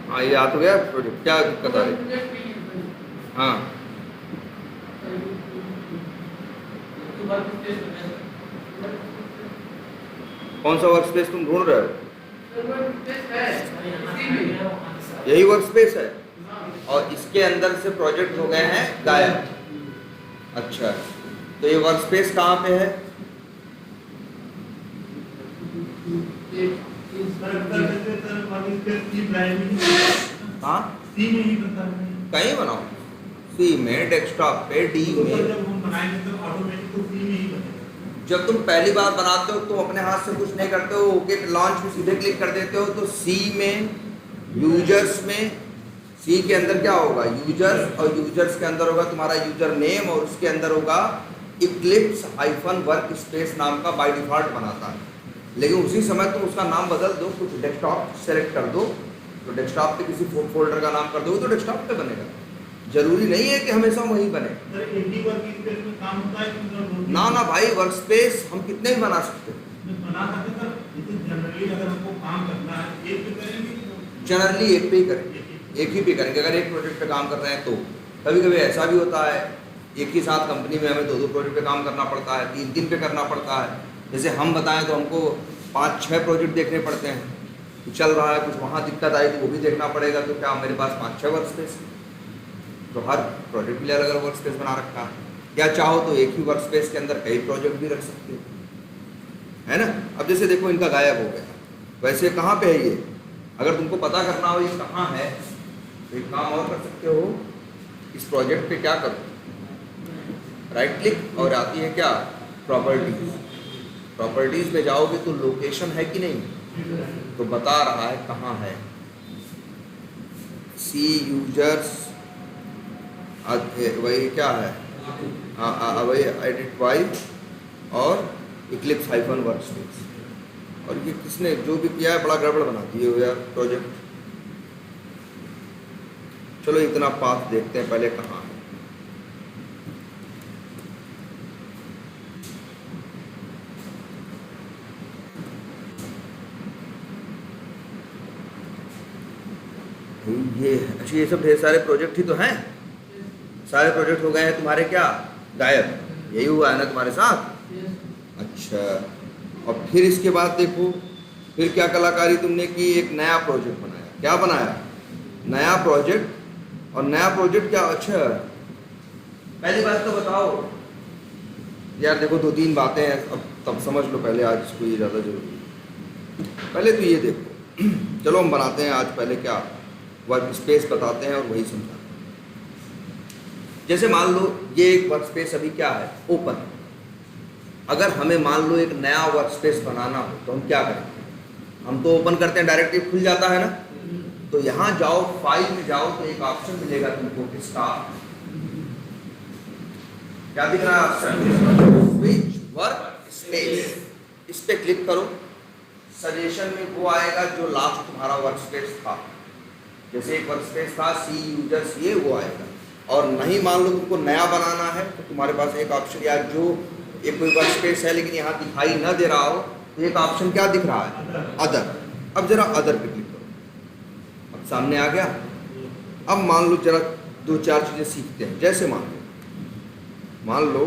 हाँ, ये आ तो गया प्रोजेक्ट, क्या दिक्कत आ रही? हाँ, कौन सा वर्क स्पेस तुम ढूंढ रहे हो? यही वर्क स्पेस है और इसके अंदर से प्रोजेक्ट हो गए हैं गायब। अच्छा, तो ये वर्क स्पेस कहाँ पे है? हाँ, कहीं बनाओ, सी में, डेस्कटॉप पे, डी में। जब तुम पहली बार बनाते हो तो अपने हाथ से कुछ नहीं करते हो, ओके लॉन्च में सीधे क्लिक कर देते हो। तो सी में, यूजर्स में, सी के अंदर क्या होगा? यूजर्स, और यूजर्स के अंदर होगा तुम्हारा यूजर नेम, और उसके अंदर होगा इक्लिप्स हाइफन वर्क स्पेस नाम का बाय डिफॉल्ट बनाता है। लेकिन उसी समय तुम उसका नाम बदल दो, कुछ डेस्कटॉप सेलेक्ट कर दो, तो डेस्कटॉप पे किसी फोल्डर का नाम कर दोगे तो डेस्कटॉप पे बनेगा। जरूरी नहीं है कि हमेशा वही बने। ना ना भाई, वर्क स्पेस हम कितने भी बना सकते हैं। जनरली एक पे ही करेंगे, एक ही पे करेंगे अगर एक प्रोजेक्ट पे काम कर रहे हैं तो। कभी कभी ऐसा भी होता है एक ही साथ कंपनी में हमें 2-2 प्रोजेक्ट पे काम करना पड़ता है, 3-3 पे करना पड़ता है। जैसे हम बताएं तो हमको 5-6 प्रोजेक्ट देखने पड़ते हैं, चल रहा है कुछ, वहाँ दिक्कत आई तो वो भी देखना पड़ेगा। तो क्या मेरे पास 5-6 वर्क स्पेस, तो हर प्रोजेक्ट के लिए अलग अलग वर्क स्पेस बना रखा है। या चाहो तो एक ही वर्क स्पेस के अंदर कई प्रोजेक्ट भी रख सकते हो, है ना। अब जैसे देखो इनका गायब हो गया, वैसे कहाँ पे है ये? अगर तुमको पता करना हो ये कहाँ है तो एक काम और कर सकते हो, इस प्रोजेक्ट पे क्या करो, राइट क्लिक, और आती है क्या, प्रॉपर्टीज। प्रॉपर्टीज में जाओगे तो लोकेशन है कि नहीं, तो बता रहा है कहाँ है। सी यूजर्स, वही क्या है, वही एडिट वाई और इक्लिप्स हाइफन वर्क स्पेस। और ये किसने जो भी किया है बड़ा गड़बड़ बना दिए हो यार प्रोजेक्ट। चलो इतना पाथ देखते हैं पहले कहाँ है। ये अच्छा, ये सब ढेर सारे प्रोजेक्ट ही तो हैं, सारे प्रोजेक्ट हो गए हैं तुम्हारे क्या, गायब। यही हुआ है ना तुम्हारे साथ? अच्छा, और फिर इसके बाद देखो फिर क्या कलाकारी तुमने की, एक नया प्रोजेक्ट बनाया। क्या बनाया? नया प्रोजेक्ट। और नया प्रोजेक्ट क्या, अच्छा पहली बात तो बताओ यार, देखो 2-3 बातें हैं, अब तब समझ लो पहले, आज इसको ये ज़्यादा जरूरी है। पहले तो ये देखो, चलो हम बनाते हैं आज पहले क्या, वर्क स्पेस बताते हैं और वही समझाते हैं। जैसे मान लो ये एक वर्क स्पेस अभी क्या है, ओपन। अगर हमें मान लो एक नया वर्क स्पेस बनाना हो तो हम क्या करें? हम तो ओपन करते हैं डायरेक्टली खुल जाता है ना। तो यहाँ जाओ, फाइल में जाओ तो एक ऑप्शन मिलेगा तुमको, स्टार्ट। क्या दिख रहा है ऑप्शन? Switch work space. इस पे क्लिक करो, सजेशन में वो आएगा जो लास्ट तुम्हारा वर्क स्पेस था। जैसे एक वर्क स्पेस था सी यूजर्स, ये वो आएगा। और नहीं मान लो तुमको नया बनाना है तो तुम्हारे पास एक ऑप्शन, या जो एक कोई वर्क स्पेस है लेकिन यहाँ दिखाई न दे रहा हो तो एक ऑप्शन क्या दिख रहा है, अदर। अब जरा अदर पे क्लिक करो, अब सामने आ गया। अब मान लो जरा 2-4 चीजें सीखते हैं। जैसे मान लो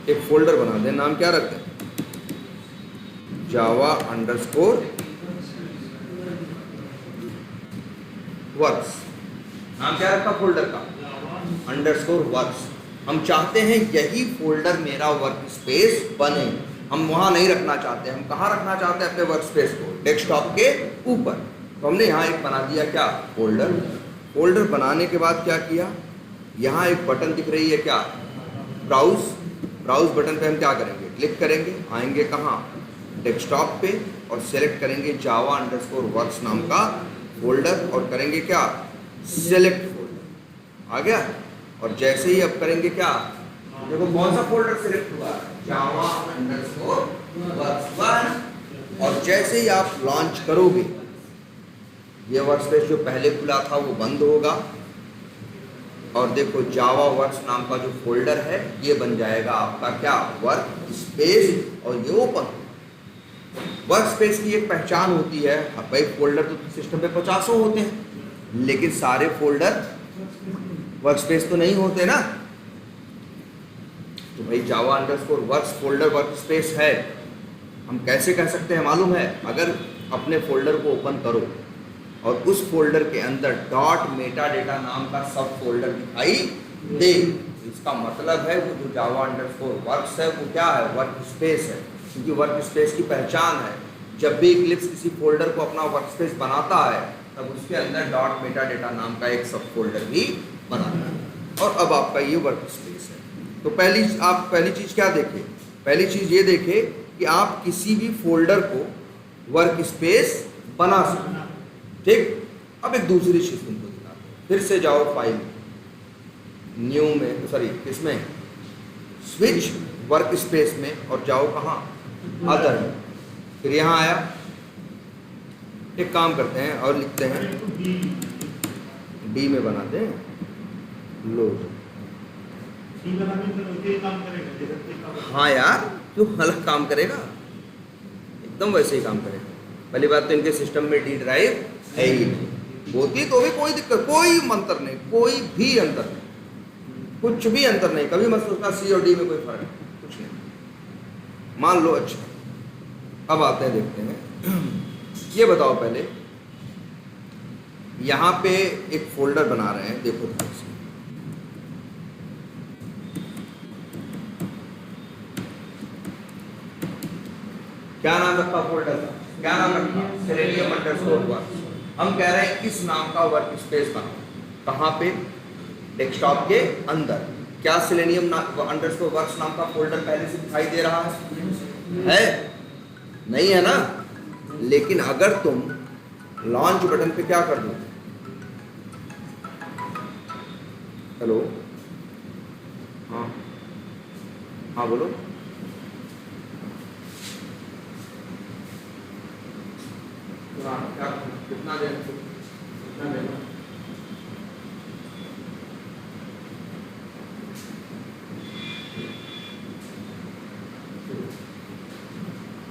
एक फोल्डर बना दें, नाम क्या रखते हैं, जावा अंडरस्कोर वर्क्स। नाम क्या रखा फोल्डर का? Underscore works. हम चाहते हैं यही फोल्डर मेरा वर्क स्पेस बने, हम वहाँ नहीं रखना चाहते। हम कहाँ रखना चाहते हैं अपने वर्क स्पेस को? डेस्कटॉप के ऊपर। तो हमने यहाँ एक बना दिया क्या? फोल्डर। फोल्डर बनाने के बाद क्या किया? यहाँ एक बटन दिख रही है क्या? ब्राउज। ब्राउज बटन पे हम क्या करेंगे? क्लिक करेंगे, आएंगे कहाँ? डेस्कटॉप पे, और सेलेक्ट करेंगे जावा अंडरस्कोर वर्क्स नाम का फोल्डर, और करेंगे क्या? Select folder. आ गया। और जैसे ही अब करेंगे क्या? देखो कौन सा फोल्डर सिलेक्ट हुआ? जावा अंडरस्कोर वर्क्स 1। और जैसे ही आप लॉन्च करोगे, ये वर्कस्पेस जो पहले खुला था वो बंद होगा, और देखो जावा वर्क्स नाम का जो फोल्डर है ये बन जाएगा आपका क्या? Work space. और ये ओपन। वर्क स्पेस की एक पहचान होती है भाई, फोल्डर तो सिस्टम पे 50 होते हैं, लेकिन सारे फोल्डर वर्क स्पेस तो नहीं होते ना। तो भाई Java underscore works folder workspace है। हम कैसे कह सकते हैं मालूम है? अगर अपने फोल्डर को ओपन करो और उस फोल्डर के अंदर डॉट मेटा डेटा नाम का सब फोल्डर दिखाई दे, इसका मतलब है वो जो जावा अंडरस्कोर वर्क्स है वो क्या है? वर्क स्पेस है। क्योंकि वर्क स्पेस की पहचान है, जब भी इक्लिप्स किसी फोल्डर को अपना वर्क स्पेस बनाता है तब उसके अंदर डॉट मेटा डेटा नाम का एक सब फोल्डर भी बनाता है। और अब आपका ये वर्क स्पेस है। तो पहली चीज़ क्या देखें? पहली चीज़ ये देखें कि आप किसी भी फोल्डर को वर्क स्पेस बना सकते हैं। ठीक। अब एक दूसरी चीज़ तुमको दिखाते हैं। फिर से जाओ फाइल, न्यू में, सॉरी किसमें? स्विच वर्क स्पेस में, और जाओ कहाँ? अदर में। फिर यहाँ आया, एक काम करते हैं और लिखते हैं डी में बनाते हैं, लोड। हाँ यार, क्यों अलग काम करेगा? एकदम वैसे ही काम करेगा। पहली बात तो इनके सिस्टम में डी ड्राइव है ही नहीं, होती तो भी कोई दिक्कत, कोई अंतर नहीं, कोई भी अंतर नहीं, कुछ भी अंतर नहीं। कभी मत सोचना सी और डी में कोई फर्क नहीं, कुछ नहीं। मान लो। अच्छा, अब आते हैं, देखते हैं। ये बताओ पहले, यहाँ पे एक फोल्डर बना रहे हैं, देखो ध्यान से। क्या नाम रखा फोल्डर का? क्या नाम रखा? Selenium underscore works. हम कह रहे हैं इस नाम का वर्क स्पेस बनाओ। कहाँ पे? डेस्कटॉप के अंदर। क्या सेलेनियम अंडरस्कोर वर्क्स नाम का फोल्डर पहले से दिखाई दे रहा है? नहीं है ना? लेकिन अगर तुम लॉन्च बटन पे क्या कर दो? हेलो, हाँ हाँ बोलो। क्या कितना देना?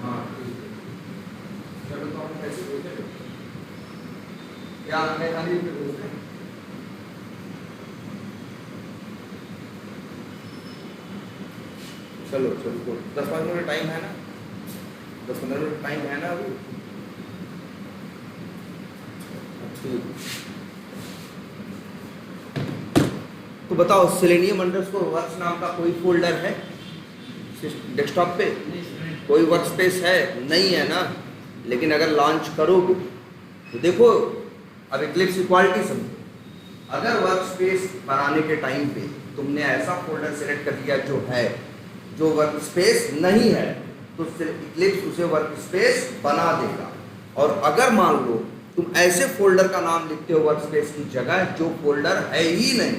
हाँ, चलो तो हम कैसे बोलते? क्या हमें खाली बोलते हैं? चलो 10-15 मिनट टाइम है ना? 10-15 मिनट टाइम है ना अभी? तो बताओ, सेलेनियम अंडरस्कोर वर्क्स नाम का कोई फोल्डर है डेस्कटॉप पे? कोई वर्क स्पेस है? नहीं है ना? लेकिन अगर लॉन्च करोगे तो देखो, अब इक्लिप्स इक्वालिटी समझो। अगर वर्क स्पेस बनाने के टाइम पे तुमने ऐसा फोल्डर सेलेक्ट कर लिया जो वर्क स्पेस नहीं है, तो इक्लिप्स उसे वर्क स्पेस बना देगा। और अगर मान लो तुम ऐसे फोल्डर का नाम लिखते हो वर्क स्पेस की जगह जो फोल्डर है ही नहीं,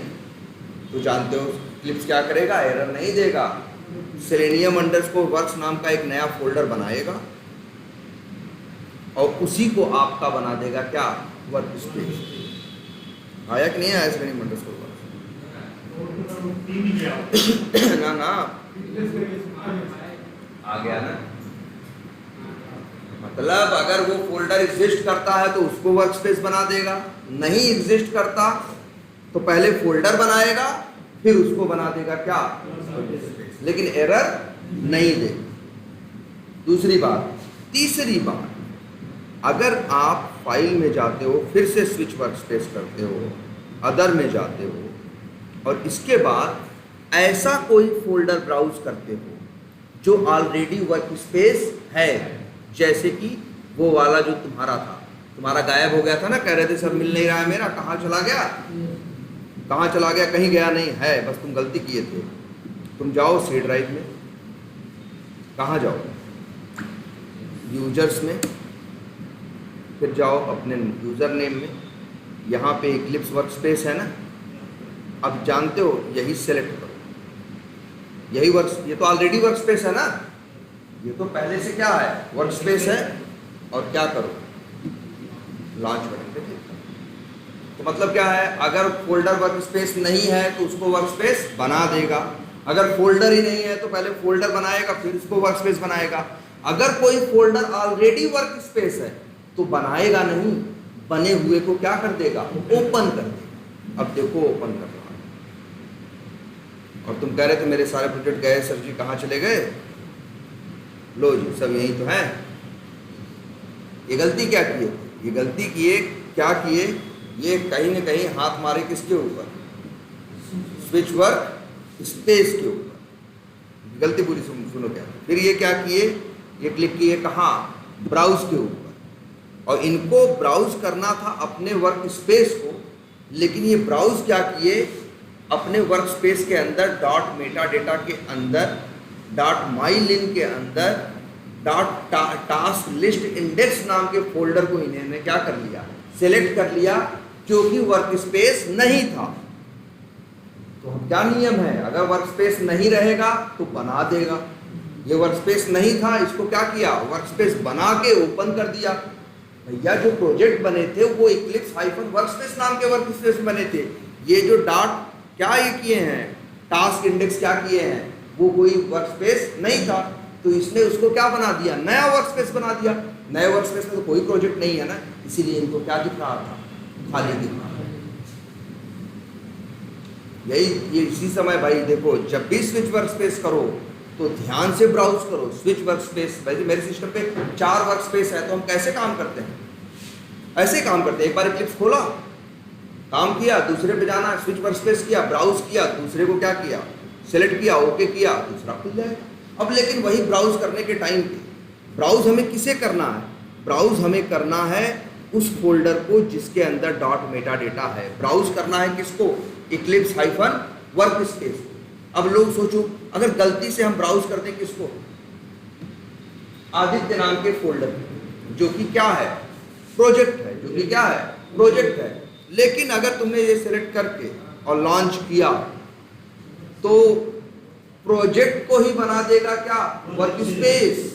तो जानते हो इक्लिप्स क्या करेगा? एरर नहीं देगा। सेलेनियम अंडरस्कोर वर्क्स नाम का एक नया फोल्डर बनाएगा और उसी को आपका बना देगा क्या? Work space. आया कि नहीं आया सेलेनियम अंडरस्कोर वर्क्स? ना आ गया ना? मतलब अगर वो फोल्डर एग्जिस्ट करता है तो उसको वर्क स्पेस बना देगा, नहीं एग्जिस्ट करता तो पहले फोल्डर बनाएगा फिर उसको बना देगा क्या? लेकिन एरर नहीं देगा। दूसरी बात। तीसरी बात, अगर आप फाइल में जाते हो, फिर से स्विच वर्कस्पेस करते हो, अदर में जाते हो और इसके बाद ऐसा कोई फोल्डर ब्राउज करते हो जो ऑलरेडी वर्कस्पेस है, जैसे कि वो वाला जो तुम्हारा था, तुम्हारा गायब हो गया था ना, कह रहे थे सर मिल नहीं रहा है मेरा, कहाँ चला गया, कहाँ चला गया, कहीं गया नहीं है, बस तुम गलती किए थे। तुम जाओ सी ड्राइव में, कहाँ जाओ, यूजर्स में, फिर जाओ अपने यूज़र नेम में, यहाँ पे इक्लिप्स वर्कस्पेस है ना, अब जानते हो यही सेलेक्ट करो, यही ये तो ऑलरेडी वर्कस्पेस है ना, ये तो पहले से क्या है, वर्कस्पेस है। और क्या करो, लॉन्च बटन पे क्लिक करो। तो मतलब क्या है, अगर फोल्डर वर्कस्पेस नहीं है तो उसको वर्कस्पेस बना देगा, अगर फोल्डर ही नहीं है तो पहले फोल्डर बनाएगा फिर उसको वर्कस्पेस बनाएगा। अगर कोई फोल्डर ऑलरेडी वर्कस्पेस है तो बनाएगा नहीं, बने हुए को क्या कर देगा, ओपन कर देगा। अब देखो ओपन कर रहा है, और तुम कह रहे थे मेरे सारे प्रोजेक्ट गए सर जी, कहाँ चले गए, लो जी सब यही तो है। ये गलती क्या किए, ये गलती किए, क्या किए, ये कहीं न कहीं हाथ मारे किसके ऊपर, स्विच वर्क स्पेस के ऊपर। गलती पूरी सुनो क्या, फिर ये क्या किए, ये क्लिक किए कहाँ, ब्राउज के ऊपर, और इनको ब्राउज करना था अपने वर्क स्पेस को, लेकिन ये ब्राउज क्या किए, अपने वर्क स्पेस के अंदर डॉट मेटा डेटा के अंदर, डॉट माई लिन के अंदर, डॉट टास्क लिस्ट इंडेक्स नाम के फोल्डर को इन्होंने क्या कर लिया, सेलेक्ट कर लिया, क्योंकि वर्क स्पेस नहीं था। तो क्या नियम है, अगर वर्क स्पेस नहीं रहेगा तो बना देगा, ये वर्क स्पेस नहीं था, इसको क्या किया, वर्क स्पेस बना के ओपन कर दिया। भैया जो प्रोजेक्ट बने थे वो इक्लिप्स हाइफन वर्कस्पेस नाम के वर्कस्पेस में बने थे, ये जो डॉट क्या ये किए हैं, टास्क इंडेक्स क्या किए हैं, वो कोई वर्कस्पेस नहीं था, तो इसने उसको क्या बना दिया, नया वर्कस्पेस बना दिया। नए वर्कस्पेस में तो कोई प्रोजेक्ट नहीं है ना, इसीलिए इनको क्या दिख रहा था, खाली दिख रहा था। यही ये इसी समय भाई देखो, जब भी स्विच वर्कस्पेस करो तो ध्यान से ब्राउज करो। स्विच वर्कस्पेस, वैसे मेरे सिस्टम पे 4 वर्कस्पेस है, तो हम कैसे काम करते हैं, ऐसे काम करते हैं, एक बार इक्लिप्स खोला, काम किया, दूसरे पे जाना, स्विच वर्कस्पेस किया, ब्राउज किया, दूसरे को क्या किया, सेलेक्ट किया, ओके किया, दूसरा खुल जाएगा। अब लेकिन वही ब्राउज करने के टाइम पे, ब्राउज हमें किसे करना है, ब्राउज हमें करना है उस फोल्डर को जिसके अंदर डॉट मेटा डेटा है, ब्राउज करना है किसको, इक्लिप्स हाइफन वर्कस्पेस। अब लोग सोचो, अगर गलती से हम ब्राउज करते हैं किसको, आदित्य नाम के फोल्डर, जो कि क्या है, प्रोजेक्ट है, जो कि क्या है, प्रोजेक्ट है। लेकिन अगर तुमने ये सिलेक्ट करके और लॉन्च किया तो प्रोजेक्ट को ही बना देगा क्या, वर्कस्पेस,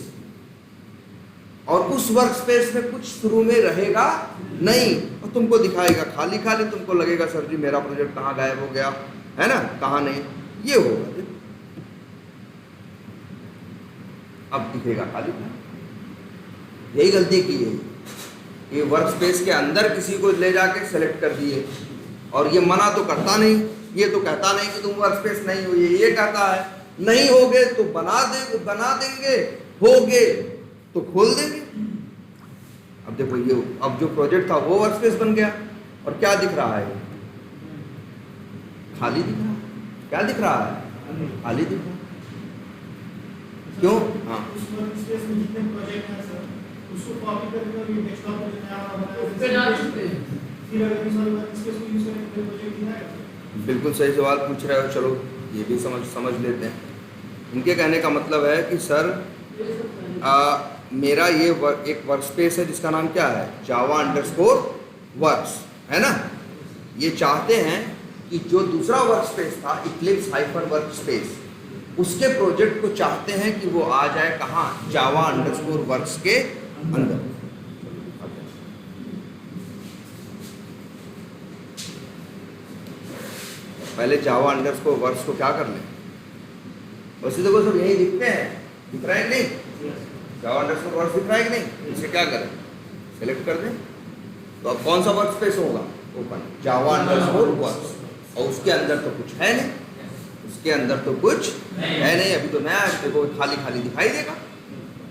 और उस वर्कस्पेस में कुछ शुरू में रहेगा नहीं, और तुमको दिखाएगा खाली खाली, तुमको लगेगा सर जी मेरा प्रोजेक्ट कहाँ गायब हो गया है ना, कहाँ नहीं, ये होगा, अब दिखेगा खाली। यही गलती की है, ये वर्कस्पेस के अंदर किसी को ले जाके सेलेक्ट कर दिए, और ये मना तो करता नहीं, ये तो कहता नहीं कि तुम वर्कस्पेस नहीं हो, ये कहता है नहीं होगे तो बना देंगे, होगे तो खोल देंगे। अब देखो ये, अब जो प्रोजेक्ट था वो वर्कस्पेस बन गया, और क्या दिख रहा है, खाली दिख रहा है, क्या दिख रहा है, खाली दिख रहा है। क्यों, हाँ, उस वर्कस्पेस में जितने प्रोजेक्ट हैं सर, उसको कॉपी करके ये डेस्कटॉप पे नया बनाया, फिर अगर इस वर्कस्पेस को यूज करें तो प्रोजेक्ट दिखाएगा। बिल्कुल सही सवाल पूछ रहे हो, चलो ये भी समझ लेते हैं। इनके कहने का मतलब है कि सर मेरा ये एक वर्कस्पेस है जिसका नाम क्या है, जावा अंडरस्कोर वर्क्स, है ना। ये चाहते हैं कि जो दूसरा वर्कस्पेस था इक्लिप्स हाइफन वर्कस्पेस, उसके प्रोजेक्ट को चाहते हैं कि वो आ जाए कहाँ, जावा अंडरस्कोर वर्क्स के अंदर। पहले जावा अंडरस्कोर वर्क्स को क्या कर लें, वैसे देखो सब यही दिखते हैं, दिख रहा है नहीं, जावा अंडरस्कोर वर्क्स दिख रहा है कि नहीं, इसे क्या करें, सेलेक्ट कर दें, तो अब कौन सा वर्कस्पेस होगा, ओपन जावा अंडरस्कोर वर्क्स, और उसके अंदर तो कुछ है नहीं, उसके अंदर तो कुछ है नहीं, अभी तो नया है, देखो खाली खाली दिखाई देगा।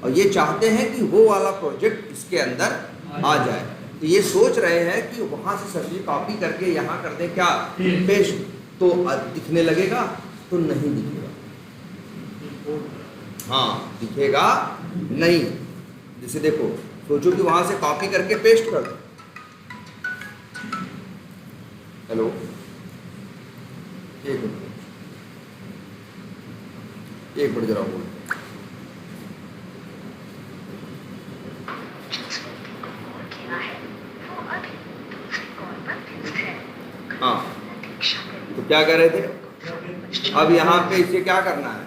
और ये चाहते हैं कि वो वाला प्रोजेक्ट इसके अंदर आ जाए। तो ये सोच रहे हैं कि वहां से सब्जी कॉपी करके यहाँ कर दें क्या, पेस्ट, तो दिखने लगेगा, तो नहीं दिखेगा। हाँ, दिखेगा नहीं। जैसे देखो, सोचो कि वहां से कॉपी करके पेस्ट कर दो। हेलो, एक मिनट जरा बोलो। हाँ, तो क्या कर रहे थे? अब यहाँ पे इसे क्या करना है,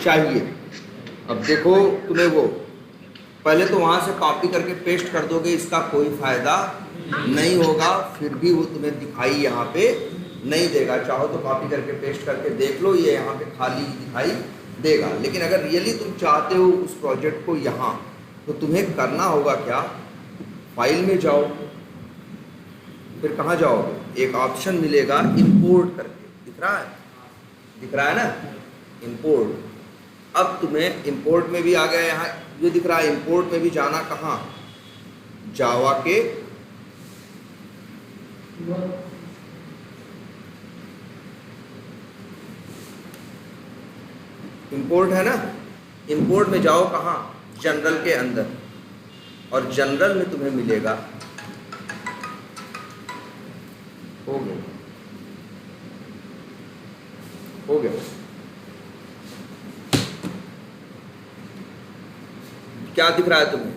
चाहिए। अब देखो तुम्हें वो, पहले तो वहाँ से कॉपी करके पेस्ट कर दोगे, इसका कोई फायदा नहीं होगा, फिर भी वो तुम्हें दिखाई यहाँ पे नहीं देगा। चाहो तो कॉपी करके पेस्ट करके देख लो, ये यहाँ पे खाली दिखाई देगा। लेकिन अगर रियली तुम चाहते हो उस प्रोजेक्ट को यहाँ, तो तुम्हें करना होगा क्या, फाइल में जाओ, फिर कहाँ जाओगे, एक ऑप्शन मिलेगा इंपोर्ट करके, दिख रहा है ना, इंपोर्ट। अब तुम्हें इंपोर्ट में भी आ गया, यहाँ ये दिख रहा है, इंपोर्ट में भी जाना कहाँ, जावा के इंपोर्ट है ना, इंपोर्ट में जाओ कहाँ, जनरल के अंदर, और जनरल में तुम्हें मिलेगा, हो गया, क्या दिख रहा है तुम्हें,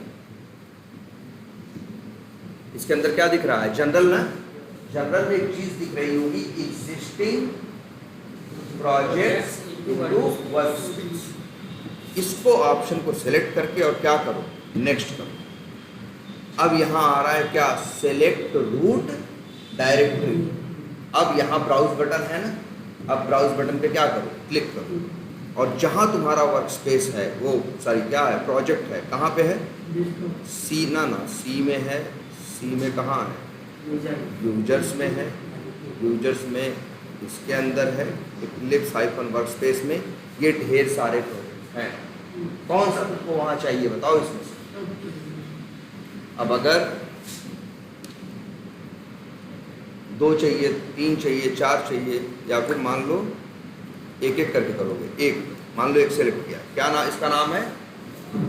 इसके अंदर क्या दिख रहा है, जनरल ना, जनरल में एक चीज दिख रही होगी, एग्जिस्टिंग प्रोजेक्ट्स इनटू वर्कस्पेस। इसको ऑप्शन को सिलेक्ट करके और क्या करो, नेक्स्ट करो। अब यहाँ आ रहा है क्या, सेलेक्ट रूट डायरेक्टरी। अब यहाँ ब्राउज बटन है ना, अब ब्राउज बटन पे क्या करो, क्लिक करो, और जहाँ तुम्हारा वर्क स्पेस है, वो सॉरी क्या है, प्रोजेक्ट है, कहाँ पे है, सी ना, सी में है, सी में कहाँ है, यूजर्स में है, यूजर्स में इसके अंदर है, इक्लिप्स हाइफन वर्कस्पेस में, ये ढेर सारे प्रोजेक्ट हैं। कौन सा तुमको वहाँ चाहिए बताओ इसमें से। अब अगर 2 चाहिए, 3 चाहिए, 4 चाहिए, या फिर मान लो एक एक करके करोगे, एक मान लो एक सेलेक्ट किया, क्या ना, इसका नाम है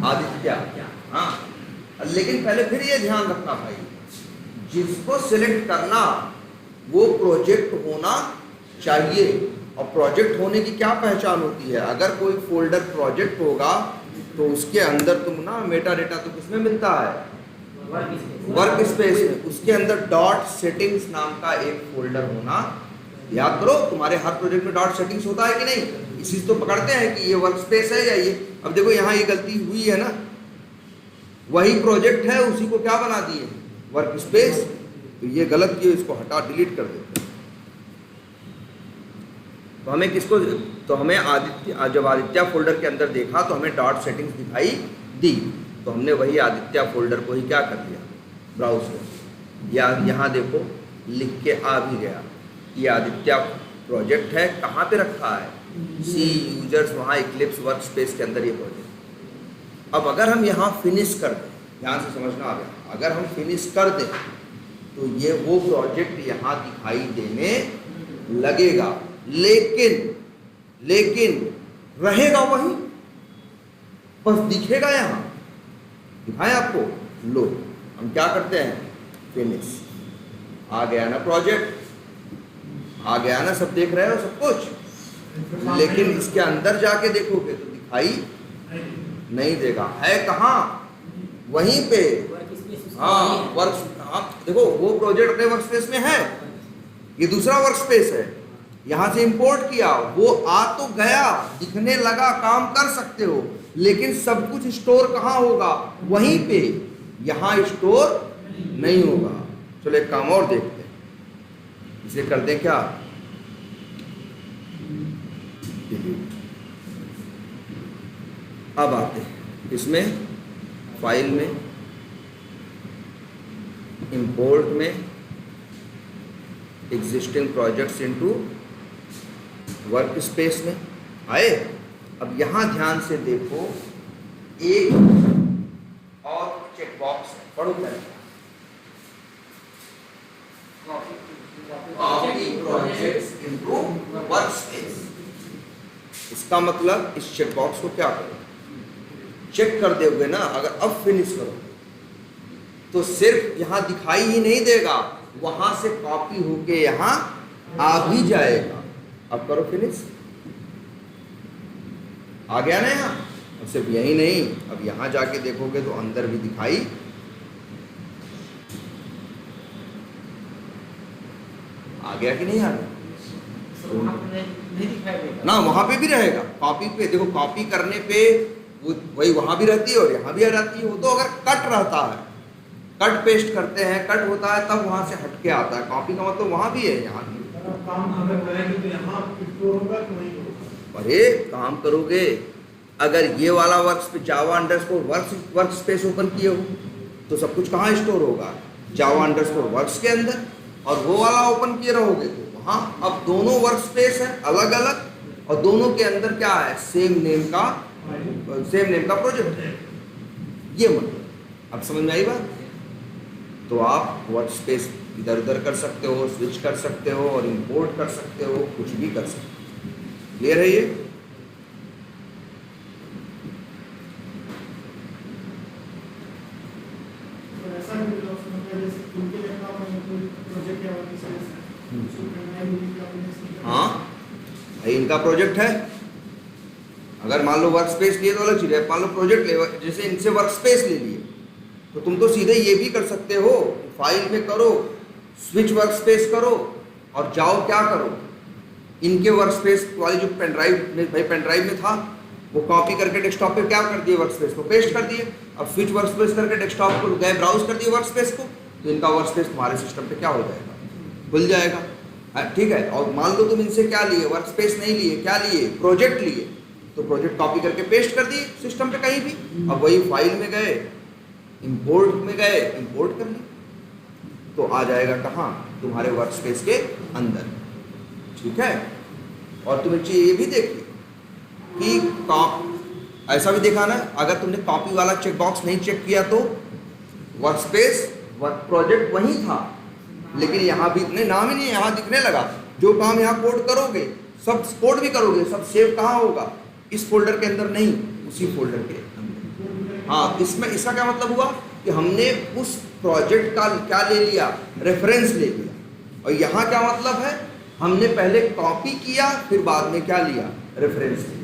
आदित्य। हाँ, लेकिन पहले फिर ये ध्यान रखना भाई, जिसको सिलेक्ट करना वो प्रोजेक्ट होना चाहिए। और प्रोजेक्ट होने की क्या पहचान होती है, अगर कोई फोल्डर प्रोजेक्ट होगा तो उसके अंदर तुम ना मेटा डेटा तो किसमें मिलता है, वर्क स्पेस में, उसके अंदर डॉट सेटिंग्स नाम का एक फोल्डर होना, याद करो तुम्हारे हर प्रोजेक्ट में डॉट सेटिंग्स होता है कि नहीं, इसी से तो पकड़ते हैं कि ये वर्क स्पेस है या ये। अब देखो यहाँ ये गलती हुई है ना, वही प्रोजेक्ट है, उसी को क्या बना दिए, वर्क स्पेस। तो ये गलत किए, इसको हटा डिलीट कर देते हैं। तो हमें किसको, तो हमें आदित्य, जब आदित्य फोल्डर के अंदर देखा तो हमें डॉट सेटिंग्स दिखाई दी, तो हमने वही आदित्य फोल्डर को ही क्या कर दिया, ब्राउज कर। या यहाँ देखो लिख के आ भी गया, ये आदित्य प्रोजेक्ट है, कहाँ पे रखा है, सी यूजर्स, वहाँ इक्लिप्स वर्क स्पेस के अंदर ये प्रोजेक्ट। अब अगर हम यहाँ फिनिश कर दें, ध्यान से समझना आ गया, अगर हम फिनिश कर दें तो ये वो प्रोजेक्ट यहाँ दिखाई देने लगेगा, लेकिन रहेगा वही, बस दिखेगा यहाँ, दिखाएं आपको, लो हम क्या करते हैं, फिनिश, आ गया ना प्रोजेक्ट, आ गया ना, सब देख रहे हो सब कुछ, लेकिन इसके अंदर जाके देखोगे तो दिखाई नहीं देगा, है कहाँ, वहीं पे, हाँ वर्क, हाँ देखो वो प्रोजेक्ट अपने वर्क स्पेस में है, ये दूसरा वर्क स्पेस है, यहाँ से इंपोर्ट किया, वो आ तो गया, दिखने लगा, काम कर सकते हो, लेकिन सब कुछ स्टोर कहाँ होगा, वहीं पे, यहाँ स्टोर नहीं होगा। चलो एक काम और देखते हैं, इसे कर दें क्या, अब आते हैं इसमें, फाइल में, इंपोर्ट में, existing projects into work space में आए। अब यहाँ ध्यान से देखो, एक और चेक बॉक्स पढ़ो क्या कॉपी प्रोजेक्ट्स इनटू वर्कस्पेस। इसका मतलब इस चेक बॉक्स को क्या करो, चेक कर दोगे ना। अगर अब फिनिश करोगे तो सिर्फ यहां दिखाई ही नहीं देगा, वहां से कॉपी होके यहां आ भी जाएगा। अब करो फिनिश, आ गया ना यहाँ। और सिर्फ यही नहीं, अब यहां जाके देखोगे तो अंदर भी दिखाई आ गया कि नहीं आ गया ना, वहां पे भी रहेगा। कॉपी पे देखो, कॉपी करने पे वो वही वहां भी रहती है और यहाँ भी रहती है। वो तो अगर कट रहता है, कट पेस्ट करते हैं, कट होता है तब वहां से हटके आता है। कॉपी का मतलब वहां भी है, यहाँ भी। काम अगर करेंगे तो यहाँ स्टोर होगा कि नहीं होगा? अरे काम करोगे, अगर ये वाला जावा अंडरस्कोर वर्क स्पेस ओपन किए हो तो सब कुछ कहाँ स्टोर होगा, जावा अंडरस्कोर वर्क्स के अंदर। और वो वाला ओपन किए रहोगे तो वहाँ अब दोनों वर्क स्पेस है अलग अलग, और दोनों के अंदर क्या है, सेम नेम का प्रोजेक्ट है। ये मतलब अब समझ में आई बात। तो आप वर्क स्पेस इधर उधर कर सकते हो, स्विच कर सकते हो और इंपोर्ट कर सकते हो, कुछ भी कर सकते हो। क्लियर है ये? तो ऐसा भी जैसे उनके लैपटॉप में कोई प्रोजेक्ट या वर्कस्पेस है, उसको करना है। हाँ, इनका प्रोजेक्ट है। अगर मान लो वर्क स्पेस लिए तो अलग चीज़ है, मान लो प्रोजेक्ट ले, जैसे इनसे वर्क स्पेस ले लिए तो तुम तो सीधे ये भी कर सकते हो, फाइल में करो, स्विच वर्क स्पेस करो और जाओ क्या करो, इनके वर्क स्पेस वाली जो पेन ड्राइव में था वो कॉपी करके डेस्कटॉप पे क्या कर दिए, वर्क स्पेस को पेस्ट कर दिए। अब स्विच वर्क स्पेस करके डेस्कटॉप को गए ब्राउज कर दिए वर्क स्पेस को, तो इनका वर्क स्पेस तुम्हारे सिस्टम पे क्या हो जाएगा, खुल जाएगा। ठीक है। और मान लो तुम इनसे क्या लिए, वर्क स्पेस नहीं लिए, क्या लिए, प्रोजेक्ट लिए, तो प्रोजेक्ट कॉपी करके पेस्ट कर दिए सिस्टम पे कहीं भी। अब वही फाइल में गए, इंपोर्ट में गए, इंपोर्ट कर लिए तो आ जाएगा कहाँ, तुम्हारे वर्क स्पेस के अंदर। ठीक है। और तुम एक चीज ये भी देखी कि ऐसा भी देखा ना, अगर तुमने कॉपी वाला चेक बॉक्स नहीं चेक किया तो वर्क स्पेस वर्क प्रोजेक्ट वही था, लेकिन यहाँ भी इतने नाम ही नहीं, यहाँ दिखने लगा। जो काम यहाँ कोड करोगे, सब कोड भी करोगे, सब सेव कहाँ होगा, इस फोल्डर के अंदर नहीं, उसी फोल्डर के अंदर। हाँ, इसमें इसका क्या मतलब हुआ कि हमने उस प्रोजेक्ट का क्या ले लिया, रेफरेंस ले लिया। और यहाँ क्या मतलब है, हमने पहले कॉपी किया फिर बाद में क्या लिया, रेफरेंस लिया।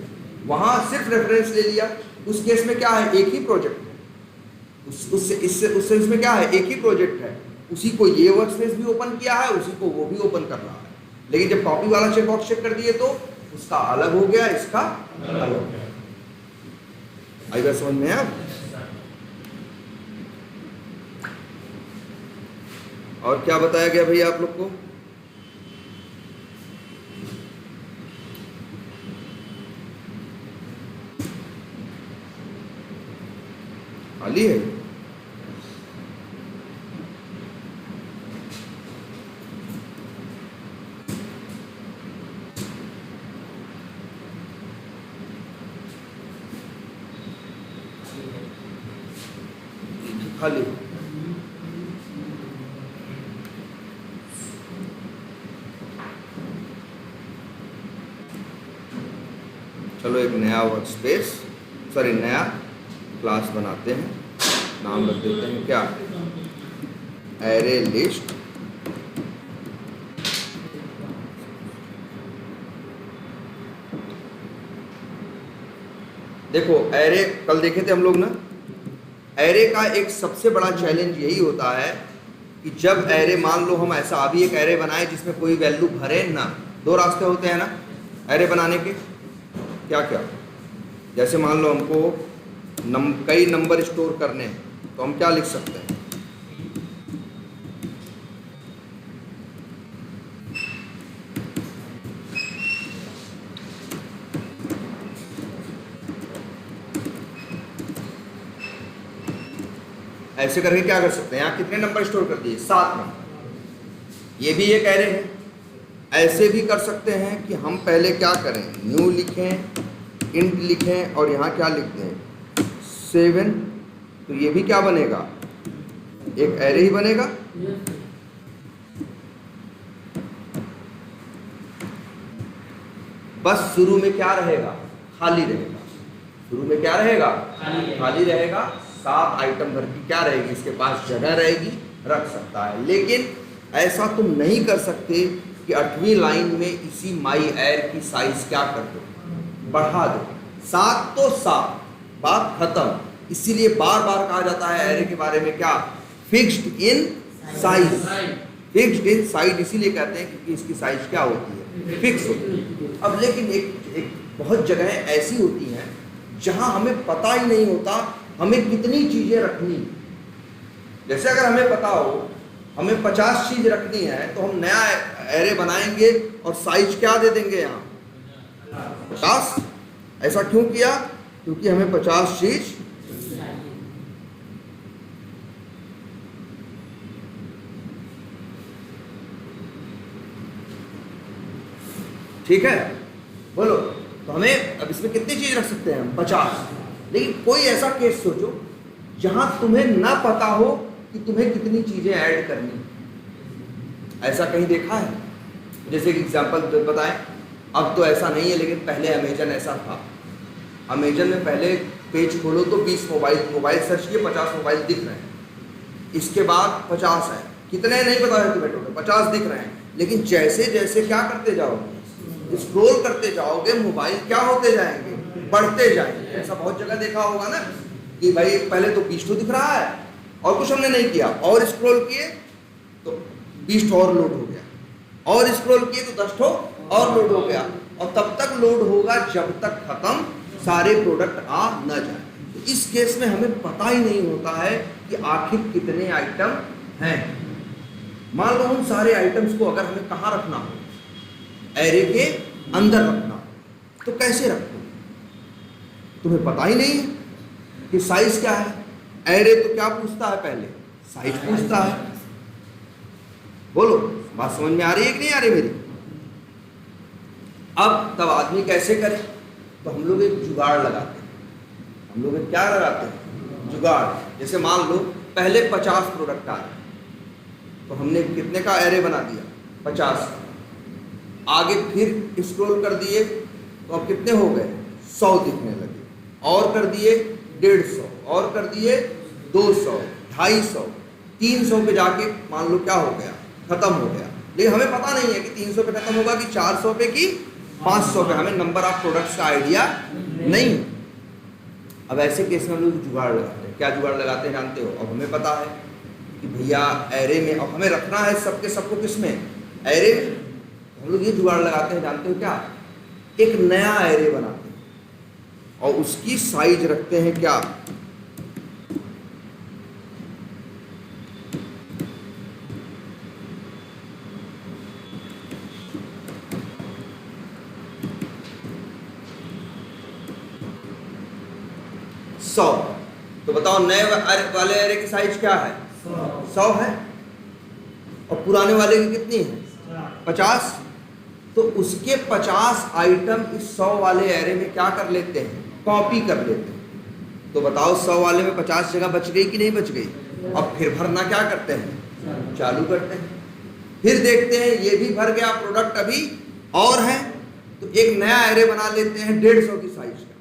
वहाँ सिर्फ रेफरेंस ले लिया। उस केस में क्या है, एक ही प्रोजेक्ट है, उससे इसमें क्या है, एक ही प्रोजेक्ट है। उसी को ये वर्क स्पेस भी ओपन किया है, उसी को वो भी ओपन कर रहा है। लेकिन जब कॉपी वाला चेक बॉक्स चेक कर दिए तो उसका अलग हो गया, इसका अलग हो गया। आई बात समझ में? अब और क्या बताया गया भैया आप लोग को? खाली है? खाली। चलो एक नया वर्क स्पेस, सॉरी नया क्लास बनाते हैं। नाम रख देते हैं क्या, एरे लिस्ट। देखो एरे कल देखे थे हम लोग ना, एरे का एक सबसे बड़ा चैलेंज यही होता है कि जब एरे, मान लो हम ऐसा अभी एक एरे बनाए जिसमें कोई वैल्यू भरे ना। दो रास्ते होते हैं ना एरे बनाने के, क्या क्या, जैसे मान लो हमको कई नंबर स्टोर करने हैं तो हम क्या लिख सकते हैं, ऐसे करके क्या कर सकते हैं, यहाँ कितने नंबर स्टोर कर दिए, 7 नंबर। ये भी एक एरे है। ऐसे भी कर सकते हैं कि हम पहले क्या करें, न्यू लिखें, इंट लिखें और यहाँ क्या लिख दें 7, तो ये भी क्या बनेगा एक एरे ही बनेगा। बस शुरू में क्या रहेगा, खाली रहेगा। शुरू में क्या रहेगा, खाली रहेगा। 7 आइटम भर की क्या रहेगी, इसके पास जगह रहेगी, रख सकता है। लेकिन ऐसा तुम नहीं कर सकते कि 8वीं लाइन में इसी माई एर की साइज क्या कर दो, बढ़ा दो। 7 तो 7, बात खत्म। इसीलिए बार बार कहा जाता है एरे के बारे में क्या, fixed in size. Fixed in size इसीलिए कहते हैं क्योंकि इसकी साइज क्या होती है, फिक्स होती है। अब लेकिन एक बहुत जगहें ऐसी होती हैं जहां हमें पता ही नहीं होता हमें कितनी चीजें रखनी। जैसे अगर हमें पता हो हमें 50 चीज रखनी है तो हम नया एरे बनाएंगे और साइज क्या दे देंगे, यहाँ 50। ऐसा क्यों किया, क्योंकि हमें 50 चीज। ठीक है, बोलो। तो हमें अब इसमें कितनी चीज रख सकते हैं हम, 50। लेकिन कोई ऐसा केस सोचो जहां तुम्हें ना पता हो कि तुम्हें कितनी चीजें ऐड करनी। ऐसा कहीं देखा है? जैसे कि एग्जांपल बताएं, अब तो ऐसा नहीं है लेकिन पहले अमेजन ऐसा था। अमेजन में पहले पेज खोलो तो 20 मोबाइल सर्च किए, 50 मोबाइल दिख रहे हैं। इसके बाद 50 है, कितने नहीं पता है तुम्हें, टोटल 50 दिख रहे हैं। लेकिन जैसे जैसे क्या करते जाओगे, स्क्रॉल करते जाओगे, मोबाइल क्या होते जाएंगे, बढ़ते जाएंगे। ऐसा बहुत जगह देखा होगा ना कि भाई पहले तो 20 तो दिख रहा है और कुछ हमने नहीं किया, और स्क्रॉल किए तो 20 और लोड हो गया, और स्क्रॉल किए तो 10 और लोड हो गया। और तब तक लोड होगा जब तक खत्म सारे प्रोडक्ट आ न जाए। तो इस केस में हमें पता ही नहीं होता है कि आखिर कितने आइटम हैं। मान लो उन सारे आइटम्स को अगर हमें कहाँ रखना हो, एरे के अंदर रखना हो, तो कैसे रखो, तुम्हें पता ही नहीं है कि साइज क्या है। एरे तो क्या पूछता है, पहले साइज पूछता है। बोलो, बात समझ में आ रही है कि नहीं आ रही मेरी? अब तब आदमी कैसे करे, तो हम लोग एक जुगाड़ लगाते हैं। हम लोग एक क्या लगाते हैं, जुगाड़। जैसे मान लो पहले 50 प्रोडक्ट आ रहे, तो हमने कितने का एरे बना दिया, 50। आगे फिर स्क्रॉल कर दिए तो अब कितने हो गए, 100 दिखने लगे, और कर दिए 150, और कर दिए 200, 250, 300 पे जाके मान लो क्या हो गया, खत्म हो गया। लेकिन हमें पता नहीं है कि 300 पे खत्म होगा कि 400 पे कि 500 पे, हमें नंबर ऑफ प्रोडक्ट्स का आइडिया नहीं। अब ऐसे केस में हम लोग जुगाड़ लगाते हैं। क्या जुगाड़ लगाते हैं जानते हो? अब हमें पता है कि भैया एरे में अब हमें रखना है सबके सबको, किस में, एरे में। हम लोग ये जुगाड़ लगाते हैं, जानते हो क्या, एक नया एरे बनाते हैं और उसकी साइज रखते हैं क्या, सौ। तो बताओ नए वाले एरे की साइज क्या है, 100 है, और पुराने वाले की कितनी है, 50। तो उसके 50 आइटम इस 100 वाले एरे में क्या कर लेते हैं, कॉपी कर लेते हैं। तो बताओ 100 वाले में 50 जगह बच गई कि नहीं बच गई? अब फिर भरना क्या करते हैं, चालू करते हैं। फिर देखते हैं ये भी भर गया प्रोडक्ट अभी और है, तो एक नया एरे बना लेते हैं 150 की साइज का,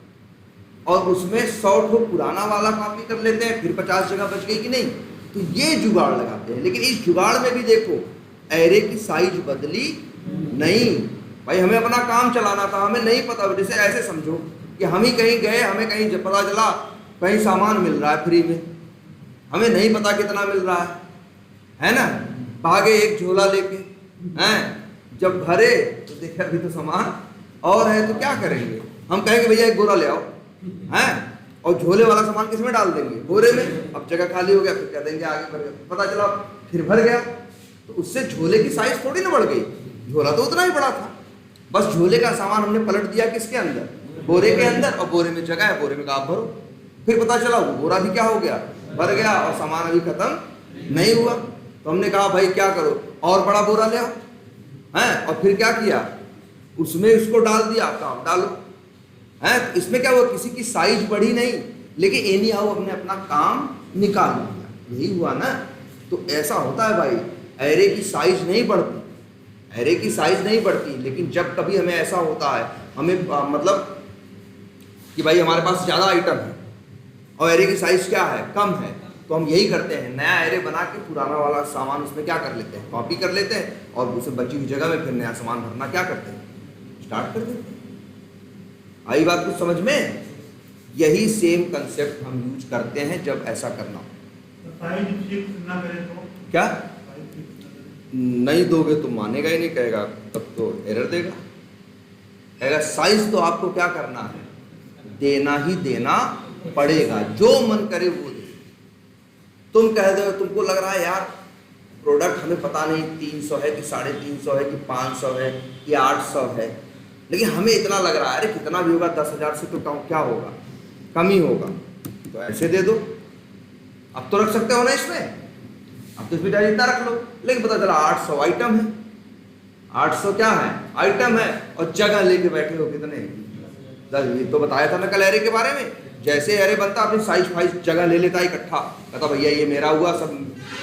और उसमें 100 ठो पुराना वाला कॉपी कर लेते हैं। फिर 50 जगह बच गई कि नहीं? तो ये जुगाड़ लगाते हैं। लेकिन इस जुगाड़ में भी देखो एरे की साइज बदली नहीं। भाई हमें अपना काम चलाना था, हमें नहीं पता। जैसे ऐसे समझो कि हम ही कहीं गए, हमें कहीं पता चला कहीं सामान मिल रहा है फ्री में, हमें नहीं पता कितना मिल रहा है ना, भागे एक झोला लेके हैं, जब भरे तो देखे अभी तो सामान और है, तो क्या करेंगे, हम कहेंगे भैया एक बोरा ले आओ हैं, और झोले वाला सामान किस में डाल देंगे, बोरे में। अब जगह खाली हो गया, फिर कह देंगे आगे भर गया, पता चला फिर भर गया। तो उससे झोले की साइज थोड़ी ना बढ़ गई, झोला तो उतना ही बड़ा था, बस झोले का सामान हमने पलट दिया किसके अंदर, बोरे के अंदर, और बोरे में जगह है, बोरे में आप भरो। फिर पता चला वो बोरा भी क्या हो गया, भर गया, और सामान अभी खत्म नहीं हुआ। तो हमने कहा भाई क्या करो, और बड़ा बोरा ले आओ हैं, और फिर क्या किया, उसमें उसको डाल दिया, काम डालो हैं। इसमें क्या हुआ, किसी की साइज बढ़ी नहीं, लेकिन एनी हाउ हमने अपना काम निकाल लिया। यही हुआ ना। तो ऐसा होता है भाई, एरे की साइज नहीं बढ़ती, एरे की साइज नहीं बढ़ती, लेकिन जब कभी हमें ऐसा होता है, हमें मतलब कि भाई हमारे पास ज़्यादा आइटम है और एरे की साइज क्या है, कम है, तो हम यही करते हैं, नया एरे बना के पुराना वाला सामान उसमें क्या कर लेते हैं, कॉपी कर लेते हैं और उसे बची हुई जगह में फिर नया सामान भरना क्या करते हैं, स्टार्ट कर देते हैं। आई बात कुछ समझ में? यही सेम कंसेप्ट हम यूज करते हैं जब ऐसा करना हो। ना करें तो क्या नहीं दोगे तो मानेगा ही नहीं, कहेगा तब तो एरर देगा, कहेगा साइज तो आपको क्या करना है, देना ही देना पड़ेगा, जो मन करे वो दे। तुम कह दो, तुमको लग रहा है यार प्रोडक्ट हमें पता नहीं 300 है कि 350 है कि 500 है कि 800 है, लेकिन हमें इतना लग रहा है अरे कितना भी होगा 10,000 से तो क्या होगा, कम ही होगा, तो ऐसे दे दो। अब तो रख सकते हो ना इसमें, अब तो इसमें चाहे इतना रख लो, लेकिन पता चला 800 आइटम है, 800 क्या है आइटम है, और जगह लेके बैठे हो कितने, ये तो बताया था ना कल एरे के बारे में, जैसे एरे बनता अपनी साइज फाइज जगह ले लेता इकट्ठा, कहता भैया ये मेरा हुआ, सब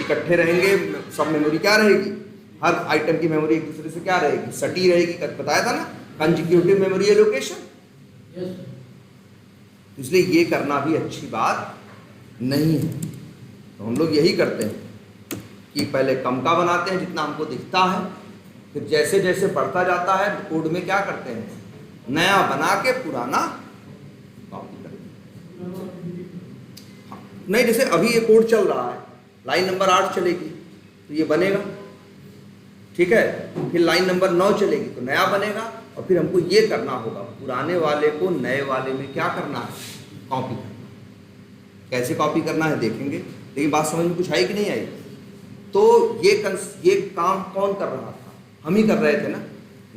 इकट्ठे रहेंगे, सब मेमोरी क्या रहेगी, हर आइटम की मेमोरी एक दूसरे से क्या रहेगी, सटी रहेगी, बताया था ना कंजिक्यूटिव मेमोरी एलोकेशन। इसलिए ये करना भी अच्छी बात नहीं है, तो हम लोग यही करते हैं कि पहले कम का बनाते हैं जितना हमको दिखता है, फिर जैसे जैसे बढ़ता जाता है कोड में क्या करते हैं, नया बना के पुराना कॉपी करते हैं। नहीं, जैसे अभी ये कोड चल रहा है, लाइन नंबर 8 चलेगी तो ये बनेगा, ठीक है, फिर लाइन नंबर 9 चलेगी तो नया बनेगा, और फिर हमको ये करना होगा पुराने वाले को नए वाले में क्या करना है, कॉपी करना। कैसे कॉपी करना है देखेंगे, लेकिन बात समझ में कुछ आई कि नहीं आई? तो ये काम कौन कर रहा था, हम ही कर रहे थे ना,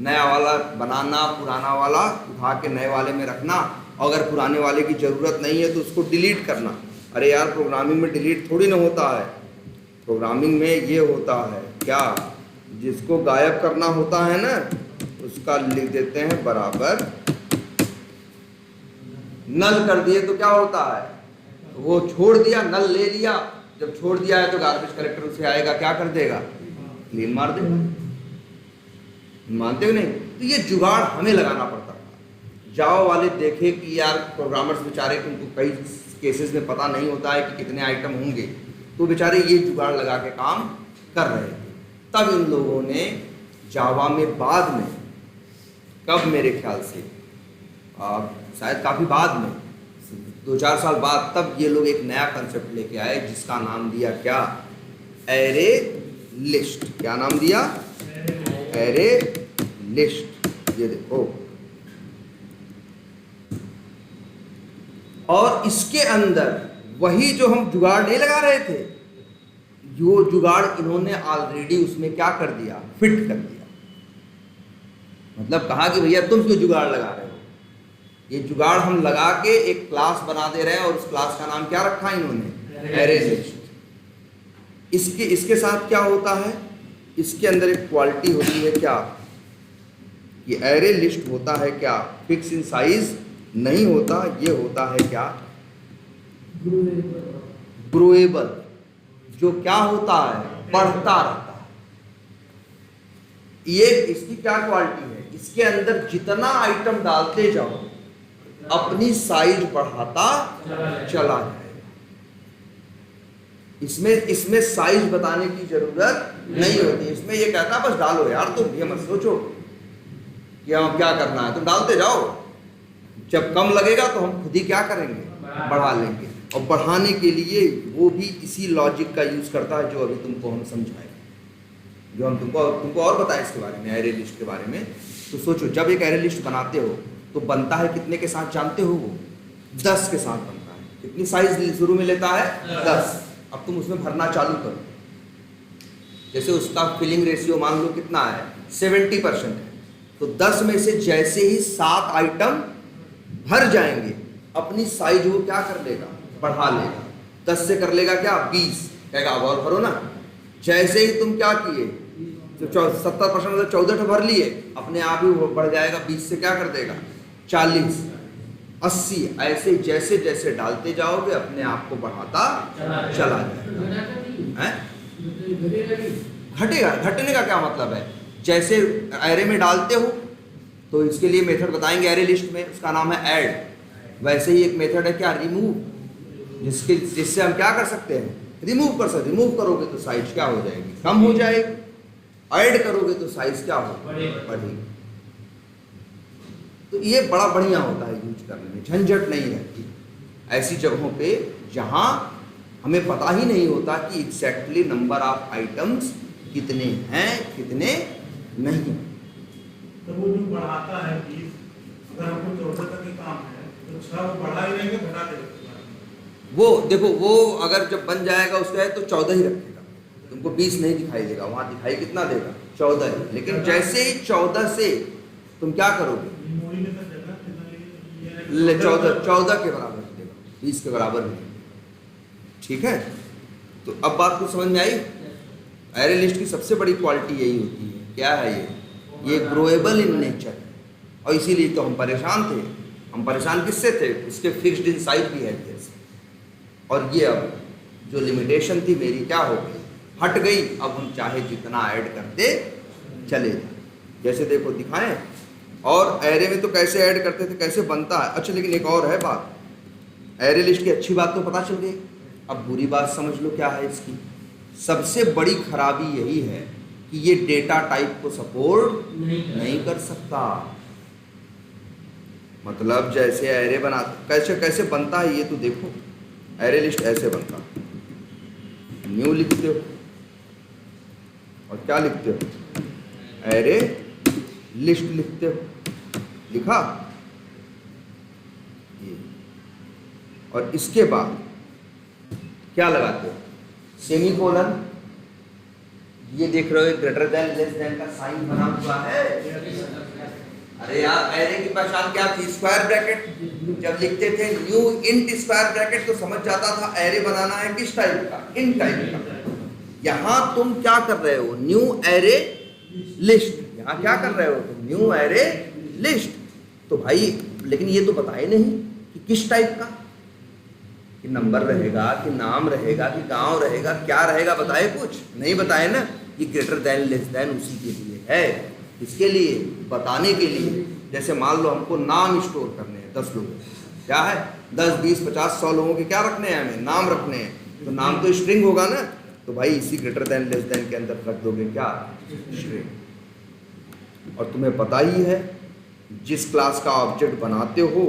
नया वाला बनाना, पुराना वाला उठा के नए वाले में रखना, और अगर पुराने वाले की ज़रूरत नहीं है तो उसको डिलीट करना। अरे यार प्रोग्रामिंग में डिलीट थोड़ी ना होता है, प्रोग्रामिंग में ये होता है क्या, जिसको गायब करना होता है ना उसका लिख देते हैं बराबर, नल कर दिए तो क्या होता है, वो छोड़ दिया, नल ले लिया, जब छोड़ दिया है तो गार्बेज कलेक्टर उसे आएगा, क्या कर देगा, क्लीन मार देगा। मानते हो नहीं? तो ये जुगाड़ हमें लगाना पड़ता था। जावा वाले देखे कि यार प्रोग्रामर्स बेचारे, उनको कई केसेस में पता नहीं होता है कि कितने आइटम होंगे, तो बेचारे ये जुगाड़ लगा के काम कर रहे थे। तब इन लोगों ने जावा में बाद में, कब मेरे ख्याल से शायद काफ़ी बाद में, 2-4 साल बाद, तब ये लोग एक नया कंसेप्ट लेके आए जिसका नाम दिया क्या, एरे लिस्ट। क्या नाम दिया, एरे लिस्ट। ये देखो, और इसके अंदर वही जो हम जुगाड़ नहीं लगा रहे थे, जो जुगाड़ इन्होंने ऑलरेडी उसमें क्या कर दिया, फिट कर दिया। मतलब कहा कि भैया तुम क्यों जुगाड़ लगा रहे हो, ये जुगाड़ हम लगा के एक क्लास बना दे रहे हैं, और उस क्लास का नाम क्या रखा इन्होंने, एरे लिस्ट। इसके साथ क्या होता है, इसके अंदर एक क्वालिटी होती है क्या, ये एरे लिस्ट होता है क्या, फिक्स इन साइज नहीं होता, ये होता है क्या, ग्रोएबल, जो क्या होता है, बढ़ता रहता है। ये इसकी क्या क्वालिटी है, इसके अंदर जितना आइटम डालते जाओ अपनी साइज बढ़ाता चला जाएगा। इसमें साइज बताने की जरूरत नहीं होती, इसमें ये कहता है बस डालो यार, तुम ये मत सोचो कि हम क्या करना है, तुम डालते जाओ, जब कम लगेगा तो हम खुद ही क्या करेंगे, बढ़ा लेंगे। और बढ़ाने के लिए वो भी इसी लॉजिक का यूज करता है जो अभी तुमको हम समझाए, जो हम तुमको और बताएं इसके बारे में, एरे लिस्ट के बारे में। तो सोचो, जब एक एरे लिस्ट बनाते हो तो बनता है कितने के साथ जानते हो, वो 10 के साथ बनता है। कितनी साइज शुरू में लेता है, 10। अब तुम उसमें भरना चालू करो, जैसे उसका फिलिंग रेशियो मान लो कितना है, 70% है, तो 10 में से जैसे ही 7 आइटम भर जाएंगे, अपनी साइज वो क्या कर लेगा, बढ़ा लेगा। 10 से कर लेगा क्या, 20, कहेगा अब और भरो ना। जैसे ही तुम क्या किए, जो 70% से 14 भर लिए, अपने आप ही वो बढ़ जाएगा, 20 से क्या कर देगा, 40, 80, ऐसे जैसे जैसे डालते जाओगे अपने आप को बढ़ाता चला जाएगा। घटेगा। घटने का क्या मतलब है? जैसे एरे में डालते हो तो इसके लिए मेथड बताएंगे एरे लिस्ट में, उसका नाम है ऐड। वैसे ही एक मेथड है क्या, रिमूव, जिससे हम क्या कर सकते हैं, रिमूव कर सकते। रिमूव करोगे तो साइज क्या हो जाएगी, कम हो जाएगी। ऐड करोगे तो साइज क्या हो, बढ़ेगी। तो ये बड़ा बढ़िया होता है यूज करने में, झंझट नहीं रहती ऐसी जगहों पे जहां हमें पता ही नहीं होता कि एग्जैक्टली नंबर ऑफ आइटम्स कितने हैं कितने नहीं। तो वो जो बढ़ाता है 20, अगर हमको 14 तक ही काम है तो 6 वो बढ़ा ही रहेंगे, घटा देंगे। वो देखो, वो अगर जब बन जाएगा उसका है तो 14 ही रखेगा, तुमको 20 नहीं दिखाई देगा। वहां दिखाई कितना देगा, 14 ही। लेकिन जैसे ही 14 से तुम क्या करोगे, 14 के बराबर देगा, 20 के बराबर नहीं। ठीक है, तो अब बात कुछ समझ में आई। एरे लिस्ट की सबसे बड़ी क्वालिटी यही होती है, क्या है ये ग्रोएबल इन नेचर है। और इसीलिए तो हम परेशान थे। हम परेशान किससे थे, इसके फिक्स्ड इन साइज बिहेवियर से। और ये अब जो लिमिटेशन थी मेरी क्या हो गई, हट गई। अब हम चाहे जितना ऐड करते चले जाए। जैसे देखो दिखाएं, और एरे में तो कैसे ऐड करते थे, कैसे बनता है। अच्छा, लेकिन एक और है बात, एरे लिस्ट की अच्छी बात तो पता चल गई। अब बुरी बात समझ लो क्या है इसकी। सबसे बड़ी खराबी यही है कि ये डेटा टाइप को सपोर्ट नहीं कर सकता। मतलब जैसे एरे बनाते, कैसे बनता है ये तो देखो। एरे लिस्ट ऐसे बनता, न्यू लिखते हो और क्या लिखते हो, एरे लिस्ट लिखते हो, लिखा ये। और इसके बाद क्या लगाते हो, सेमीकोलन। ये देख रहे हो ग्रेटर देन लेस देन का साइन बना हुआ है। अरे यार, एरे की पहचान क्या थी, स्क्वायर ब्रैकेट। जब लिखते थे न्यू इंट स्क्वायर ब्रैकेट तो समझ जाता था एरे बनाना है किस टाइप का, इंट टाइप का। यहां तुम क्या कर रहे हो, न्यू एरे लिस्ट। यहां क्या कर रहे हो तुम, न्यू एरे लिस्ट। तो भाई लेकिन ये तो बताए नहीं कि किस टाइप का, कि नंबर रहेगा कि नाम रहेगा कि गांव रहेगा, क्या रहेगा, बताए कुछ नहीं बताए ना। ये ग्रेटर देन लेस देन उसी के लिए है, इसके लिए बताने के लिए। जैसे मान लो हमको नाम स्टोर करने हैं 10 लोगों, क्या है 10 20 50 100 लोगों के क्या रखने हैं, हमें नाम रखने हैं। तो नाम तो स्ट्रिंग होगा ना, तो भाई इसी ग्रेटर देन लेस देन के अंदर रख दोगे क्या, स्ट्रिंग। और तुम्हें पता ही है जिस क्लास का ऑब्जेक्ट बनाते हो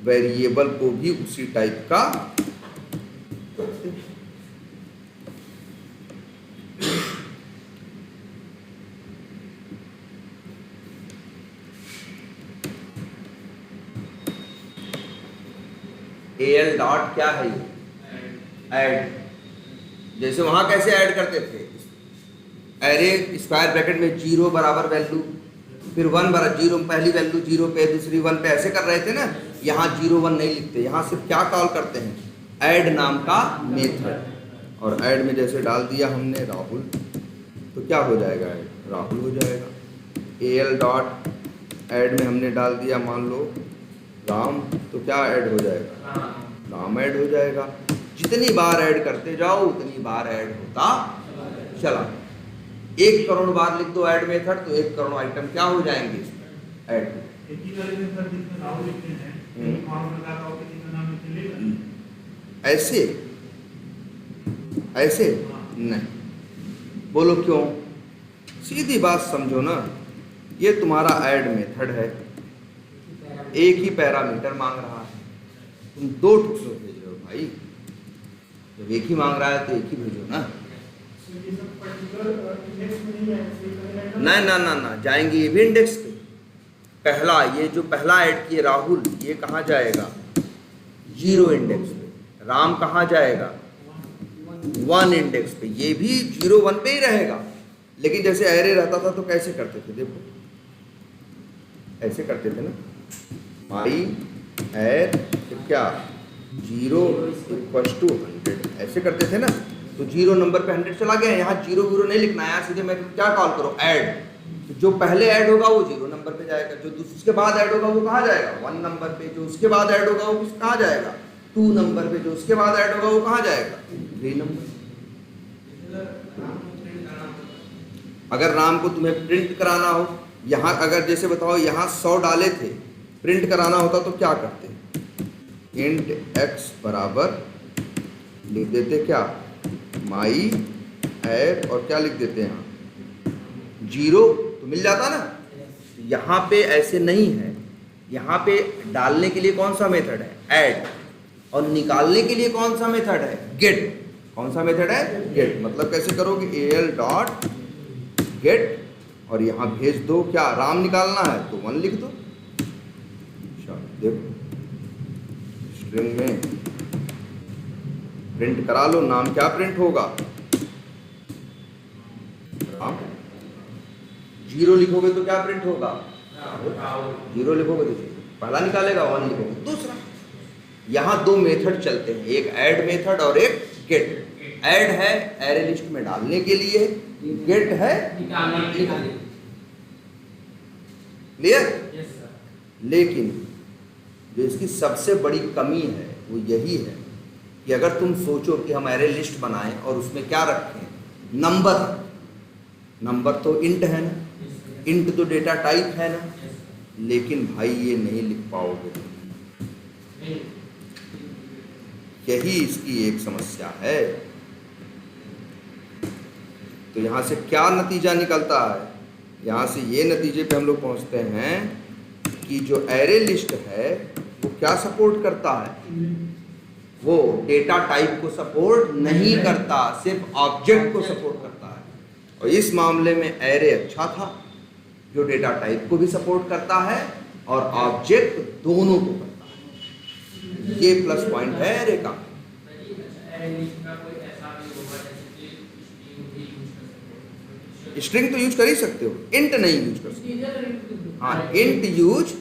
वेरिएबल को भी उसी टाइप का रखते हो। AL डॉट क्या है ये, ऐड। जैसे वहां कैसे ऐड करते थे, एरे स्क्वायर ब्रैकेट में 0 बराबर वैल्यू, फिर 1 बराबर 0, पहली वैल्यू 0 पे दूसरी 1 पे, ऐसे कर रहे थे ना। यहाँ 0 1 नहीं लिखते, यहाँ सिर्फ क्या कॉल करते हैं, ऐड नाम का मेथड। और ऐड में जैसे डाल दिया हमने राहुल, तो क्या हो जाएगा, ऐड राहुल हो जाएगा। AL डॉट ऐड में हमने डाल दिया मान लो राम, तो क्या ऐड हो जाएगा, राम ऐड हो जाएगा। जितनी बार ऐड करते जाओ उतनी बार ऐड होता चला। 1 करोड़ बार लिख दो ऐड मेथड, तो 1 करोड़ आइटम क्या हो जाएंगे इसमें, ऐड। ऐसे ऐसे नहीं, बोलो क्यों, सीधी बात समझो ना। ये तुम्हारा ऐड मेथड है, एक ही पैरामीटर मांग रहा है, तुम 2 टुकड़े भेज रहे हो भाई। जब एक ही मांग रहा है तो एक ही भेजो ना। ना ना ना ना, जाएंगे ये भी इंडेक्स पे। पहला, ये जो पहला ऐड किए राहुल, ये कहाँ जाएगा, 0 इंडेक्स पे। राम कहाँ जाएगा, 1 इंडेक्स पे। ये भी 0 1 पे ही रहेगा। लेकिन जैसे एरे रहता था तो कैसे करते थे, देखो ऐसे करते थे ना, माई ऐड क्या 0 = 100, ऐसे करते थे ना। तो 0 नंबर पे 100 चला गया। यहाँ 0 0 नहीं लिखना है, सीधे मैं क्या कॉल करो, ऐड। तो जो पहले ऐड होगा वो 0 नंबर पे जाएगा, जो उसके बाद ऐड होगा वो कहाँ जाएगा, 1 नंबर पे। जो उसके बाद ऐड होगा वो कहाँ जाएगा, 2 नंबर पे। जो उसके बाद ऐड होगा वो कहाँ जाएगा, 3 नंबर। अगर राम को तुम्हें प्रिंट कराना हो, यहाँ अगर जैसे बताओ यहाँ 100 डाले थे, प्रिंट कराना होता तो क्या करते? इंट x बराबर लिख देते क्या, माई ऐड, और क्या लिख देते हैं यहाँ 0, तो मिल जाता ना। यहाँ पे ऐसे नहीं है, यहाँ पे डालने के लिए कौन सा मेथड है? ऐड, और निकालने के लिए कौन सा मेथड है? गेट। कौन सा मेथड है? गेट। मतलब कैसे करोगे? al डॉट गेट, और यहाँ भेज दो क्या, राम निकालना है तो 1 लिख दो। देखो स्ट्रिंग में प्रिंट करा लो, नाम क्या प्रिंट होगा? राम। 0 लिखोगे तो क्या प्रिंट होगा? 0 लिखोगे तो पहला निकालेगा, 1 लिखोगे दूसरा। यहाँ 2 मेथड चलते हैं, एक ऐड मेथड और एक गेट। ऐड है एरे लिस्ट में डालने के लिए, गेट है निकालने। क्लियर? लेकिन जो इसकी सबसे बड़ी कमी है वो यही है कि अगर तुम सोचो कि हम एरे लिस्ट बनाएं और उसमें क्या रखें? नंबर। नंबर तो इंट है ना, इंट तो डेटा टाइप है ना, लेकिन भाई ये नहीं लिख पाओगे। यही इसकी एक समस्या है। तो यहाँ से क्या नतीजा निकलता है? यहाँ से ये नतीजे पे हम लोग पहुँचते हैं कि जो एरे लिस्ट है वो क्या सपोर्ट करता है? वो डेटा टाइप को सपोर्ट नहीं करता, सिर्फ ऑब्जेक्ट को सपोर्ट करता है। और इस मामले में एरे अच्छा था, जो डेटा टाइप को भी सपोर्ट करता है और ऑब्जेक्ट दोनों को करता है। ये प्लस पॉइंट है एरे का। स्ट्रिंग तो यूज कर ही सकते हो, इंट नहीं यूज कर सकते। हाँ, इंट यूज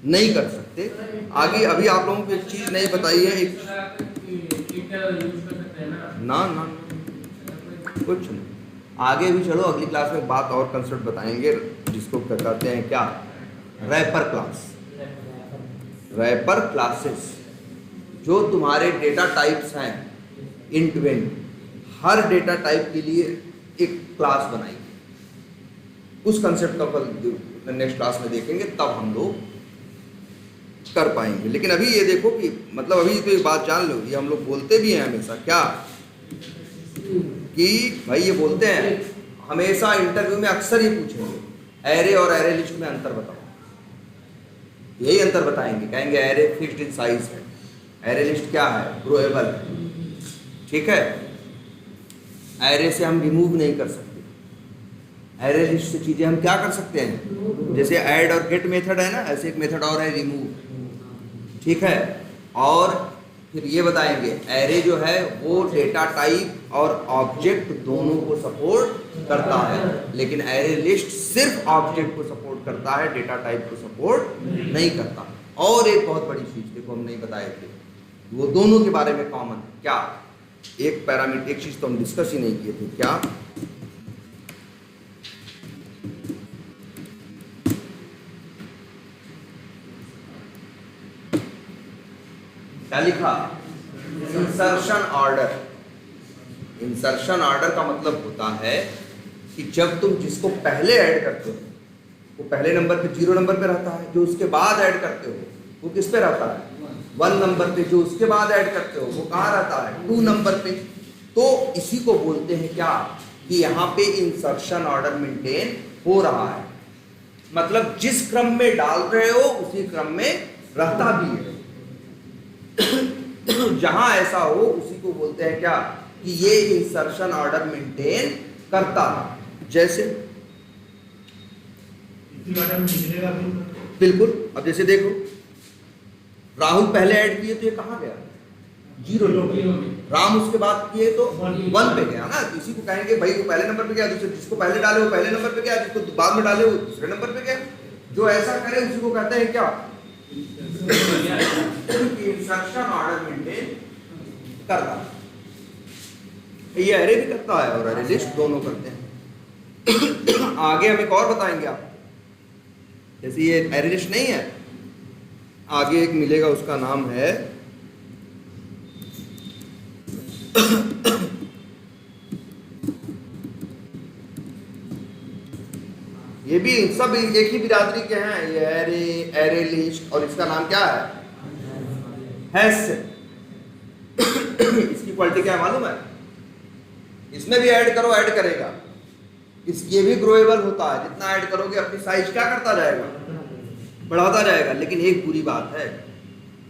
नहीं कर सकते। आगे अभी आप लोगों को एक चीज नहीं बताई है, एक ना ना कुछ नहीं। आगे भी चलो, अगली क्लास में बात और कंसेप्ट बताएंगे जिसको कहते हैं क्या, रैपर क्लास। रैपर क्लासेस जो तुम्हारे डेटा टाइप्स हैं इंट विंट, हर डेटा टाइप के लिए एक क्लास बनाएंगे। उस कंसेप्ट का कल नेक्स्ट क्लास में देखेंगे, तब हम लोग कर पाएंगे। लेकिन अभी ये देखो कि मतलब अभी तो एक बात जान लो, ये हम लोग बोलते भी हैं हमेशा क्या, कि भाई ये बोलते हैं हमेशा इंटरव्यू में अक्सर ये पूछेंगे एरे और एरे लिस्ट में अंतर बताओ। यही अंतर बताएंगे, कहेंगे एरे फिक्स्ड इन साइज है, एरे लिस्ट क्या है? ग्रोएबल है। ठीक है, एरे से हम रिमूव नहीं कर सकते। एरे लिस्ट से चीजें हम क्या कर सकते हैं? जैसे ऐड और गेट मेथड है ना, ऐसे एक मेथड और है रिमूव। ठीक है, और फिर ये बताएंगे एरे जो है वो डेटा टाइप और ऑब्जेक्ट दोनों को सपोर्ट करता है, लेकिन एरे लिस्ट सिर्फ ऑब्जेक्ट को सपोर्ट करता है, डेटा टाइप को सपोर्ट नहीं करता। और एक बहुत बड़ी चीज देखो हम नहीं बताए थे, वो दोनों के बारे में कॉमन है क्या, एक पैरामीटर, एक चीज तो हम डिस्कस ही नहीं किए थे, क्या? क्या लिखा? Insertion order. इंसर्शन ऑर्डर का मतलब होता है कि जब तुम जिसको पहले ऐड करते हो वो पहले नंबर पे 0 नंबर पे रहता है, जो उसके बाद ऐड करते हो वो किस पे रहता है? 1 नंबर पे। जो उसके बाद ऐड करते हो वो कहाँ रहता है? 2 नंबर पे। तो इसी को बोलते हैं क्या, कि यहाँ पे इंसर्शन ऑर्डर मेंटेन हो रहा है। मतलब जिस क्रम में डाल रहे हो उसी क्रम में रहता भी है। जहां ऐसा हो उसी को बोलते हैं क्या, कि ये इंसर्शन ऑर्डर मेंटेन करता है। जैसे बिल्कुल, अब जैसे देखो राहुल पहले ऐड किए तो ये कहां गया? 0 में। राम उसके बाद किए तो 1 पे गया ना। इसी को कहेंगे भाई वो पहले नंबर पे गया, दूसरे जिसको पहले डाले वो पहले नंबर पे गया, जिसको बाद में डाले वो दूसरे नंबर पे गया। जो ऐसा करे उसी को कहते हैं क्या, इंसर्शन ऑर्डर मेंटेन करता है। ये एरे भी करता है और एरे लिस्ट दोनों करते हैं। आगे हम एक और बताएंगे आप, जैसे ये एरे लिस्ट नहीं है, आगे एक मिलेगा उसका नाम है ये भी सब एक ही बिरादरी के हैं, ये एरे, एरे लिस्ट, और इसका नाम क्या है, हैश सेट। इसकी क्वालिटी क्या है मालूम है, इसमें भी ऐड करो ऐड करेगा, ये भी ग्रोएबल होता है, जितना ऐड करोगे अपनी साइज क्या करता जाएगा, बढ़ाता जाएगा। लेकिन एक बुरी बात है,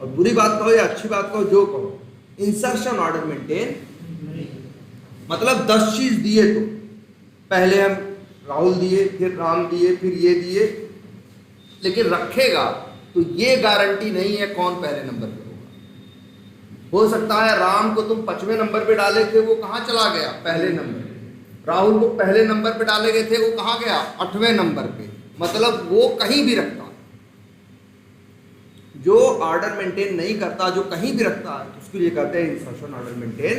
और बुरी बात कहो या अच्छी बात कहो जो कहो, इंसर्शन ऑर्डर मेंटेन, मतलब 10 चीज दिए तो पहले हम राहुल दिए, फिर राम दिए, फिर ये दिए, लेकिन रखेगा तो ये गारंटी नहीं है कौन पहले नंबर पे होगा। हो सकता है राम को तुम 5वें नंबर पे डाले थे, वो कहाँ चला गया, पहले नंबर पे। राहुल को पहले नंबर पे डाले गए थे, वो कहाँ गया, 8वें नंबर पे। मतलब वो कहीं भी रखता, जो ऑर्डर मेंटेन नहीं करता, जो कहीं भी रखता है, उसके लिए कहते हैं इंसर्शन ऑर्डर मेंटेन